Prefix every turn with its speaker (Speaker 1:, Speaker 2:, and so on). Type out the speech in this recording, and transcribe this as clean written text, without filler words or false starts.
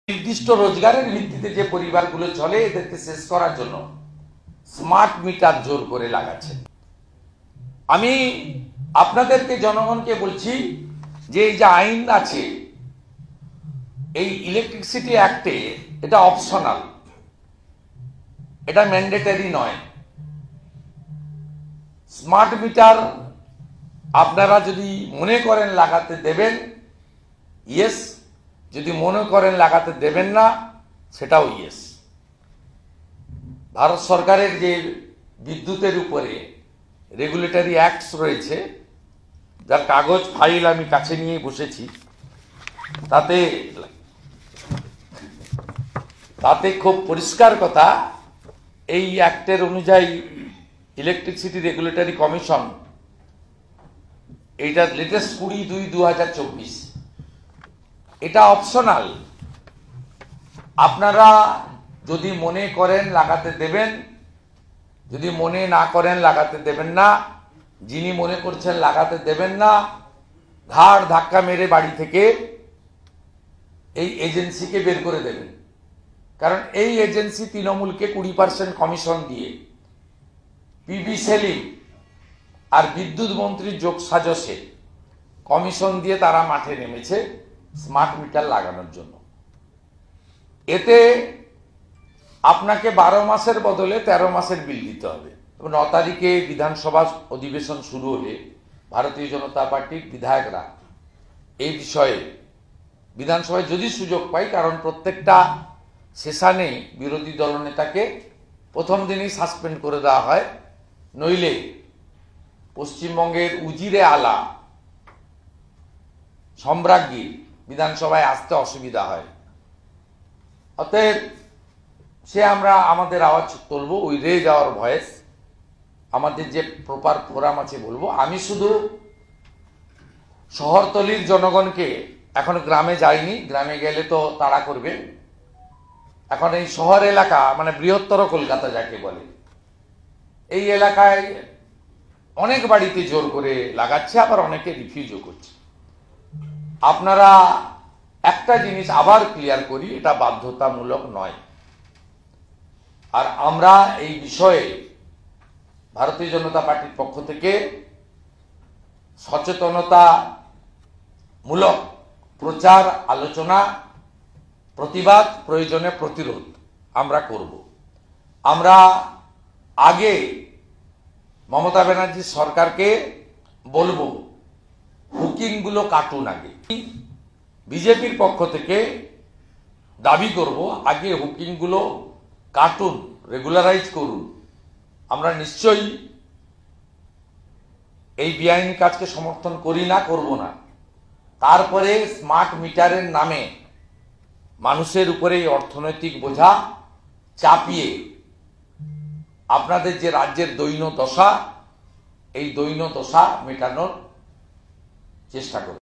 Speaker 1: নির্দিষ্ট রোজগারের ভিত্তিতে যে পরিবারগুলো চলে এদেরকে শেষ করার জন্য স্মার্ট মিটার জোর করে লাগাচ্ছেন। আমি আপনাদেরকে জনগণকে বলছি যে এই যে আইন আছে এই ইলেকট্রিসিটি অ্যাক্টে এটা অপশনাল, এটা ম্যান্ডেটরি নয়। স্মার্ট মিটার আপনারা যদি মনে করেন লাগাতে দেবেন, ইয়েস। যদি মনে করেন লাগাতে দেবেন না, সেটাও ইয়েস। ভারত সরকারের যে বিদ্যুতের উপরে রেগুলেটরি অ্যাক্টস রয়েছে, যার কাগজ ফাইল আমি কাছে নিয়ে বসেছি, তাতে খুব পরিষ্কার কথা, এই অ্যাক্টের অনুযায়ী ইলেকট্রিসিটি রেগুলেটরি কমিশন, এইটা লেটেস্ট 20/2/2024, এটা অপশনাল। আপনারা যদি মনে করেন লাগাতে দেবেন, যদি মনে না করেন লাগাতে দেবেন না। যিনি মনে করছেন লাগাতে দেবেন না, ঘাড় ধাক্কা মেরে বাড়ি থেকে এই এজেন্সিকে বের করে দেবেন। কারণ এই এজেন্সি তৃণমূলকে 20% কমিশন দিয়ে পিবি সেলিম আর বিদ্যুৎ মন্ত্রীর যোগ সাজসে কমিশন দিয়ে তারা মাঠে নেমেছে স্মার্ট মিটার লাগানোর জন্য। এতে আপনাকে 12 মাসের বদলে 13 মাসের বিল দিতে হবে। 9 তারিখে বিধানসভা অধিবেশন শুরু হলে ভারতীয় জনতা পার্টির বিধায়করা এই বিষয়ে বিধানসভায় যদি সুযোগ পাই, কারণ প্রত্যেকটা সেশনে বিরোধী দলনেতাকে প্রথম দিনেই সাসপেন্ড করে দেওয়া হয়, নইলে পশ্চিমবঙ্গের উজিরে আলা সম্রাজ্ঞী বিধানসভায় আসতে অসুবিধা হয়। অতএব আমরা আমাদের আওয়াজ তুলব, ওই রেজ আওয়ার ভয়েস, আমাদের যে প্রপার ফোরাম আছে বলবো। আমি শুধু শহরতলির জনগণকে, এখন গ্রামে যাইনি, গ্রামে গেলে তো তাড়া করবে। এখন এই শহর এলাকা মানে বৃহত্তর কলকাতা যাকে বলে, এই এলাকায় অনেক বাড়িতে জোর করে লাগাচ্ছে, আবার অনেকে রিফিউজও করছে। আপনারা একটা জিনিস আবার ক্লিয়ার করি, এটা বাধ্যতামূলক নয়। আর আমরা এই বিষয়ে ভারতীয় জনতা পার্টির পক্ষ থেকে সচেতনতামূলক প্রচার, আলোচনা, প্রতিবাদ, প্রয়োজনে প্রতিরোধ আমরা করব। আমরা আগে মমতা ব্যানার্জি সরকারকে বলবো হুকিংগুলো কাটুন। আগে বিজেপির পক্ষ থেকে দাবি করব আগে হুকিংগুলো কাটুন, রেগুলারাইজ করুন। আমরা নিশ্চয়ই এই বেআইনি কাজকে সমর্থন করি না, করব না। তারপরে স্মার্ট মিটারের নামে মানুষের উপরে এই অর্থনৈতিক বোঝা চাপিয়ে আপনাদের যে রাজ্যের দৈন্য দশা, এই দৈন্য দশা মেটানোর চেষ্টা করব।